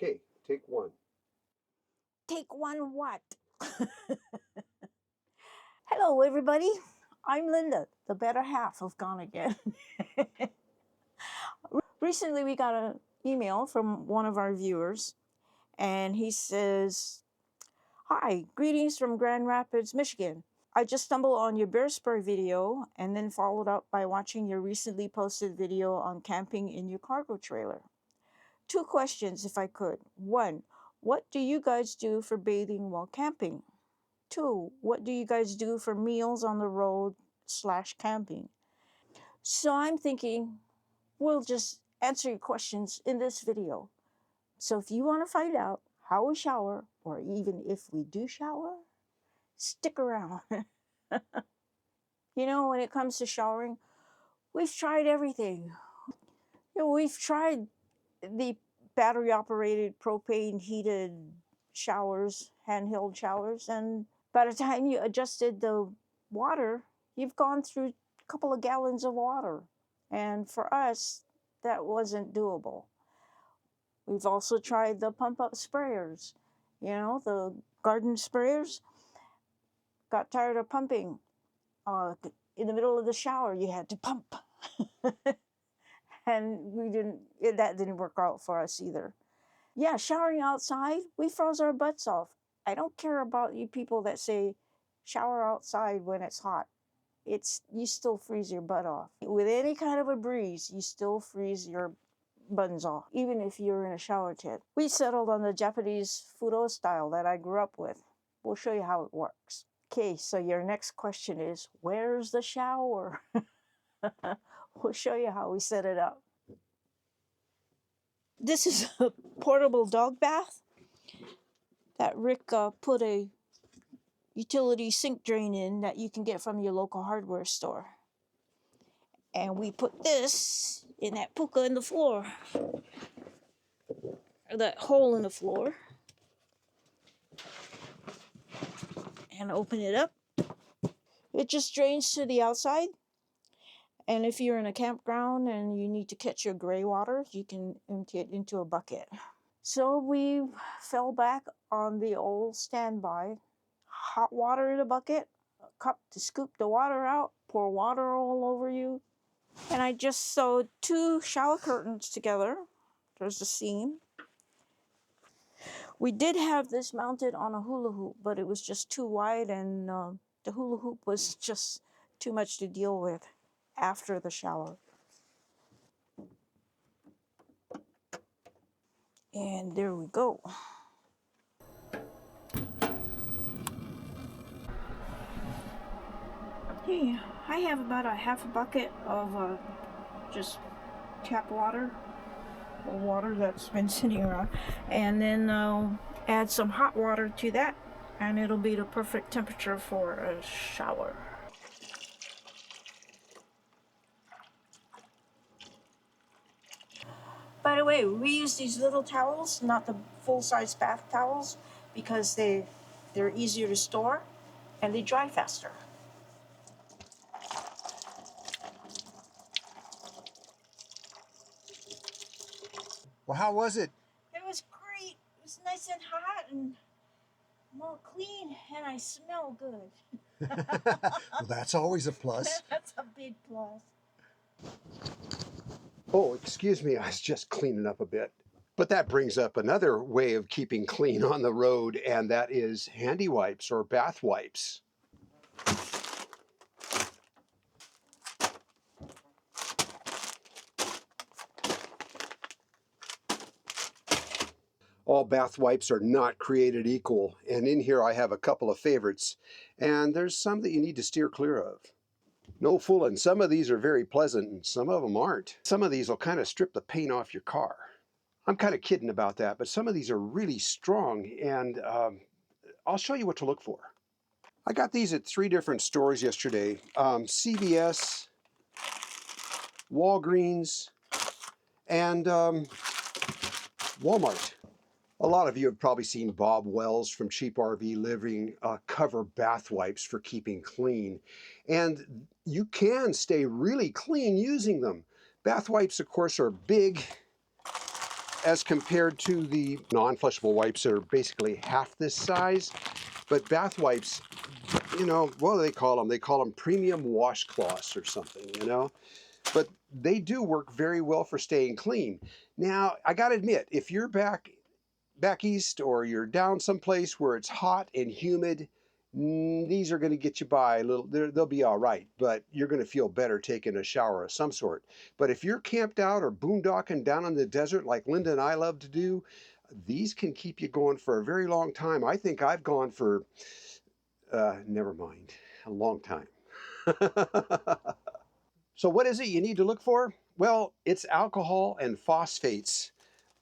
Okay, take one. Take one what? Hello, everybody. I'm Linda, the better half of Gonagain. Recently, we got an email from one of our viewers, and he says, "Hi, greetings from Grand Rapids, Michigan. I just stumbled on your bear spray video and then followed up by watching your recently posted video on camping in your cargo trailer. Two questions, if I could. One, what do you guys do for bathing while camping? Two, what do you guys do for meals on the road / camping?" So I'm thinking we'll just answer your questions in this video. So if you want to find out how we shower, or even if we do shower, stick around. You know, when it comes to showering, we've tried everything. We've tried the battery operated propane heated showers, handheld showers, and by the time you adjusted the water, you've gone through a couple of gallons of water. And for us, that wasn't doable. We've also tried the pump up sprayers, the garden sprayers. Got tired of pumping. In the middle of the shower, you had to pump. And that didn't work out for us either. Yeah, showering outside, we froze our butts off. I don't care about you people that say shower outside when it's hot. You still freeze your butt off. With any kind of a breeze, you still freeze your buns off, even if you're in a shower tent. We settled on the Japanese Furo style that I grew up with. We'll show you how it works. Okay, so your next question is, where's the shower? We'll show you how we set it up. This is a portable dog bath that Rick put a utility sink drain in that you can get from your local hardware store. And we put this in that puka in the floor, or that hole in the floor, and open it up. It just drains to the outside. And if you're in a campground and you need to catch your gray water, you can empty it into a bucket. So we fell back on the old standby. Hot water in a bucket, a cup to scoop the water out, pour water all over you. And I just sewed 2 shower curtains together. There's the seam. We did have this mounted on a hula hoop, but it was just too wide, and the hula hoop was just too much to deal with after the shower. And there we go. Hey, I have about a half a bucket of just tap water, or water that's been sitting around, and then add some hot water to that, and it'll be the perfect temperature for a shower. By the way, we use these little towels, not the full-size bath towels, because they're easier to store and they dry faster. Well, how was it? It was great. It was nice and hot and more clean, and I smell good. Well, that's always a plus. That's a big plus. Oh, excuse me, I was just cleaning up a bit. But that brings up another way of keeping clean on the road, and that is handy wipes or bath wipes. All bath wipes are not created equal, and in here I have a couple of favorites, and there's some that you need to steer clear of. No fooling, some of these are very pleasant and some of them aren't. Some of these will kind of strip the paint off your car. I'm kind of kidding about that, but some of these are really strong, and I'll show you what to look for. I got these at 3 different stores yesterday. CVS, Walgreens, and Walmart. A lot of you have probably seen Bob Wells from Cheap RV Living cover bath wipes for keeping clean. And you can stay really clean using them. Bath wipes, of course, are big as compared to the non-flushable wipes that are basically half this size. But bath wipes, you know, what do they call them? They call them premium washcloths or something, you know? But they do work very well for staying clean. Now, I gotta admit, if you're back east or you're down someplace where it's hot and humid, these are going to get you by a little. They'll be all right, but you're going to feel better taking a shower of some sort. But if you're camped out or boondocking down in the desert like Linda and I love to do, these can keep you going for a very long time. I think I've gone for, never mind, a long time. So what is it you need to look for? Well, it's alcohol and phosphates.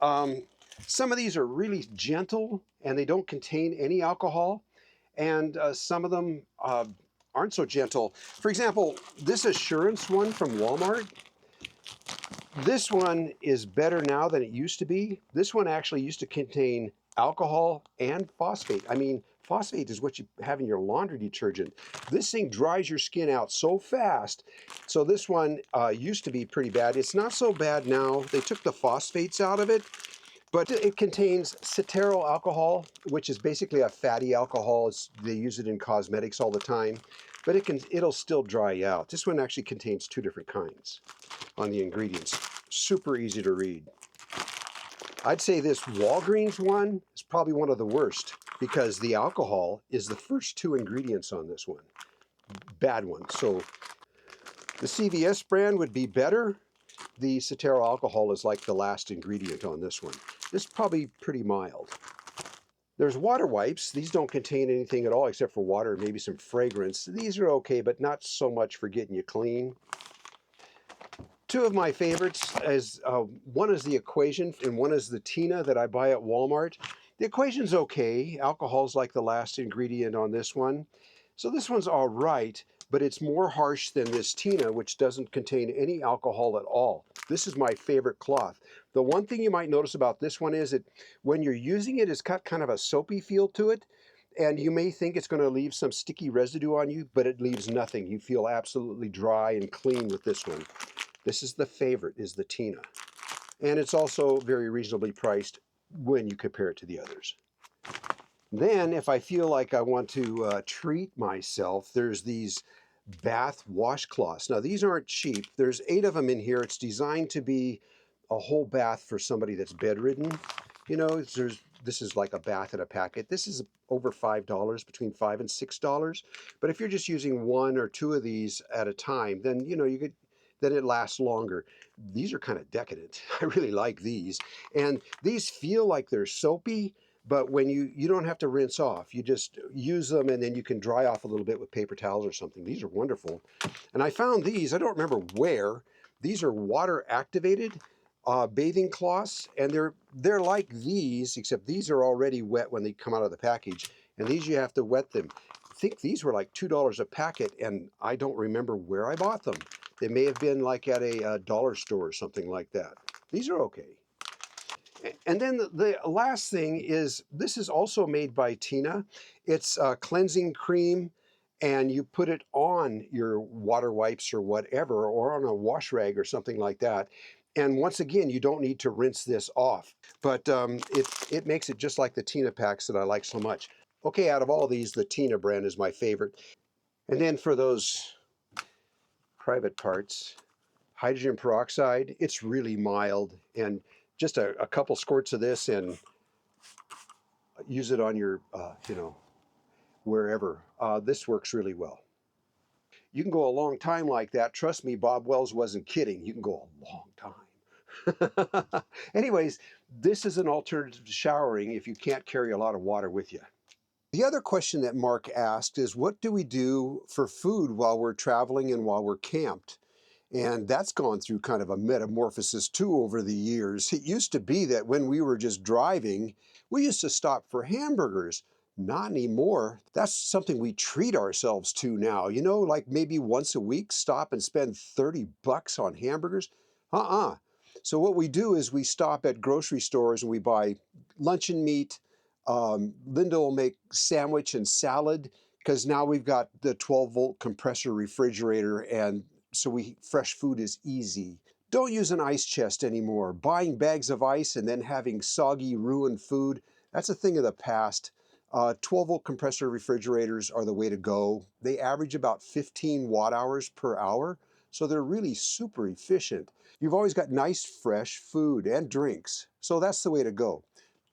Um, some of these are really gentle and they don't contain any alcohol, and some of them aren't so gentle. For example, this Assurance one from Walmart, this one is better now than it used to be. This one actually used to contain alcohol and phosphate. I mean, phosphate is what you have in your laundry detergent. This thing dries your skin out so fast. So this one used to be pretty bad. It's not so bad now. They took the phosphates out of it, but it contains cetearyl alcohol, which is basically a fatty alcohol. They use it in cosmetics all the time, but it'll still dry you out. This one actually contains two different kinds on the ingredients. Super easy to read. I'd say this Walgreens one is probably one of the worst because the alcohol is the first two ingredients on this one. Bad one. So the CVS brand would be better. The cetearyl alcohol is like the last ingredient on this one. This is probably pretty mild. There's water wipes. These don't contain anything at all except for water and maybe some fragrance. These are okay, but not so much for getting you clean. Two of my favorites is one is the Equation and one is the Tina that I buy at Walmart. The Equation's okay. Alcohol's like the last ingredient on this one. So this one's all right, but it's more harsh than this Tina, which doesn't contain any alcohol at all. This is my favorite cloth. The one thing you might notice about this one is that when you're using it, it's got kind of a soapy feel to it. And you may think it's going to leave some sticky residue on you, but it leaves nothing. You feel absolutely dry and clean with this one. This is the favorite, is the Tina. And it's also very reasonably priced when you compare it to the others. Then, if I feel like I want to treat myself, there's these bath washcloths. Now, these aren't cheap. There's 8 of them in here. It's designed to be a whole bath for somebody that's bedridden. You know, this is like a bath in a packet. This is over $5, between $5 and $6. But if you're just using 1 or 2 of these at a time, then, you know, then it lasts longer. These are kind of decadent. I really like these. And these feel like they're soapy, but when you don't have to rinse off. You just use them and then you can dry off a little bit with paper towels or something. These are wonderful. And I found these, I don't remember where, these are water activated bathing cloths, and they're like these, except these are already wet when they come out of the package, and these you have to wet them. I think these were like $2 a packet, and I don't remember where I bought them. They may have been like at a dollar store or something like that. These are okay. And then the last thing is, this is also made by Tina. It's a cleansing cream, and you put it on your water wipes or whatever, or on a wash rag or something like that. And once again, you don't need to rinse this off, but it makes it just like the Tina packs that I like so much. Okay, out of all these, the Tina brand is my favorite. And then for those private parts, hydrogen peroxide, it's really mild, and just a couple squirts of this and use it on your, you know, wherever. This works really well. You can go a long time like that. Trust me, Bob Wells wasn't kidding. You can go a long time. Anyways, this is an alternative to showering if you can't carry a lot of water with you. The other question that Mark asked is, what do we do for food while we're traveling and while we're camped? And that's gone through kind of a metamorphosis too over the years. It used to be that when we were just driving, we used to stop for hamburgers. Not anymore. That's something we treat ourselves to now. You know, like maybe once a week, stop and spend 30 bucks on hamburgers. So what we do is we stop at grocery stores and we buy luncheon meat. Linda will make sandwich and salad because now we've got the 12-volt compressor refrigerator, and so fresh food is easy. Don't use an ice chest anymore. Buying bags of ice and then having soggy, ruined food, that's a thing of the past. 12-volt compressor refrigerators are the way to go. They average about 15 watt hours per hour, so they're really super efficient. You've always got nice, fresh food and drinks, so that's the way to go.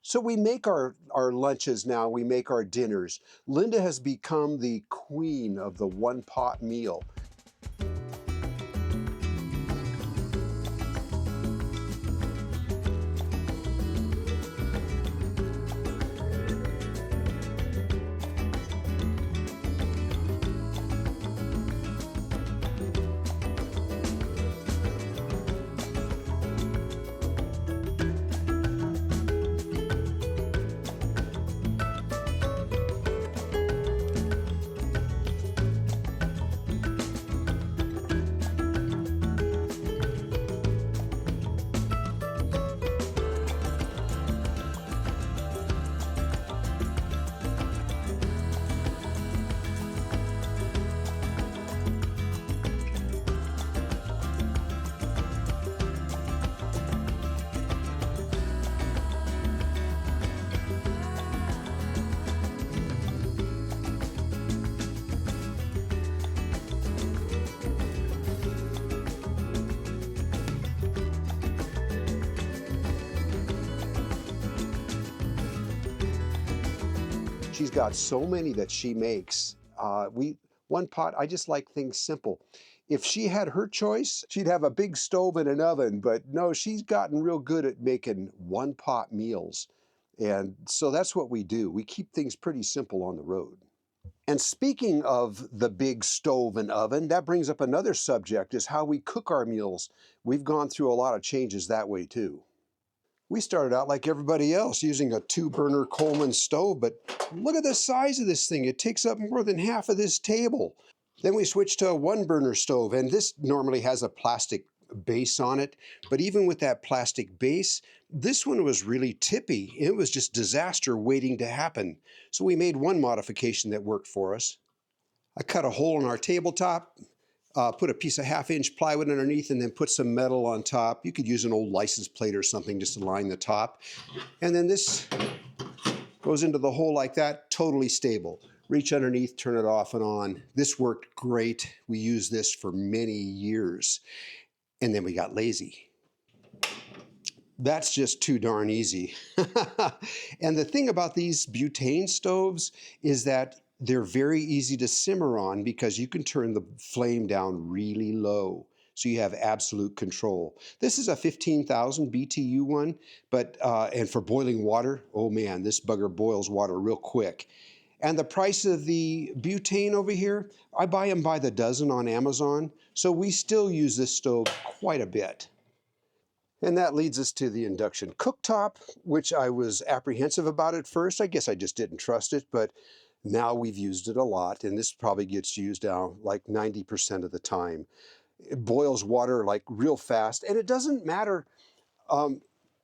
So we make our lunches now, we make our dinners. Linda has become the queen of the one-pot meal. She's got so many that she makes. One pot, I just like things simple. If she had her choice, she'd have a big stove and an oven, but no, she's gotten real good at making one pot meals. And so that's what we do. We keep things pretty simple on the road. And speaking of the big stove and oven, that brings up another subject, is how we cook our meals. We've gone through a lot of changes that way too. We started out like everybody else using a 2-burner Coleman stove, but look at the size of this thing. It takes up more than half of this table. Then we switched to a 1-burner stove, and this normally has a plastic base on it, but even with that plastic base, this one was really tippy. It was just disaster waiting to happen. So we made one modification that worked for us. I cut a hole in our tabletop, put a piece of 1/2-inch plywood underneath, and then put some metal on top. You could use an old license plate or something just to line the top. And then this goes into the hole like that, totally stable. Reach underneath, turn it off and on. This worked great. We used this for many years. And then we got lazy. That's just too darn easy. And the thing about these butane stoves is that they're very easy to simmer on because you can turn the flame down really low. So you have absolute control. This is a 15,000 BTU one, but and for boiling water, oh man, this bugger boils water real quick. And the price of the butane over here, I buy them by the dozen on Amazon. So we still use this stove quite a bit. And that leads us to the induction cooktop, which I was apprehensive about at first. I guess I just didn't trust it, but now we've used it a lot, and this probably gets used now like 90% of the time. It boils water like real fast, and it doesn't matter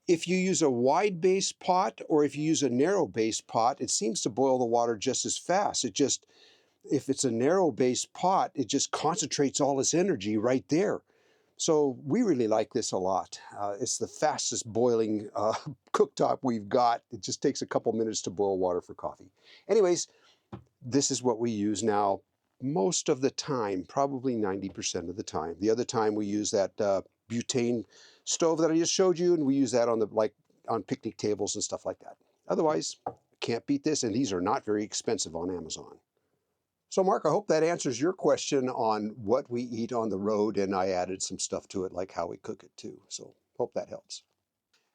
if you use a wide base pot or if you use a narrow base pot, it seems to boil the water just as fast. If it's a narrow base pot, it just concentrates all its energy right there. So we really like this a lot. It's the fastest boiling cooktop we've got. It just takes a couple minutes to boil water for coffee. Anyways, this is what we use now most of the time, probably 90% of the time. The other time we use that butane stove that I just showed you, and we use that on picnic tables and stuff like that. Otherwise, can't beat this, and these are not very expensive on Amazon. So Mark, I hope that answers your question on what we eat on the road, and I added some stuff to it, like how we cook it too. So hope that helps.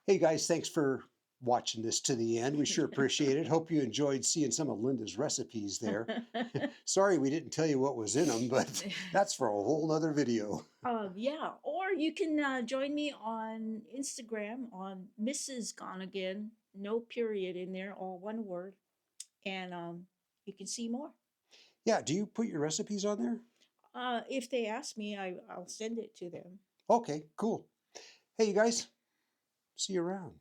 Hey guys, thanks for watching this to the end. We sure appreciate it. Hope you enjoyed seeing some of Linda's recipes there. Sorry we didn't tell you what was in them, but that's for a whole nother video. Yeah, or you can join me on Instagram on Mrs. Gonagain, no period in there, all one word, and you can see more. Yeah, do you put your recipes on there? If they ask me, I'll send it to them. Okay, cool. Hey, you guys, see you around.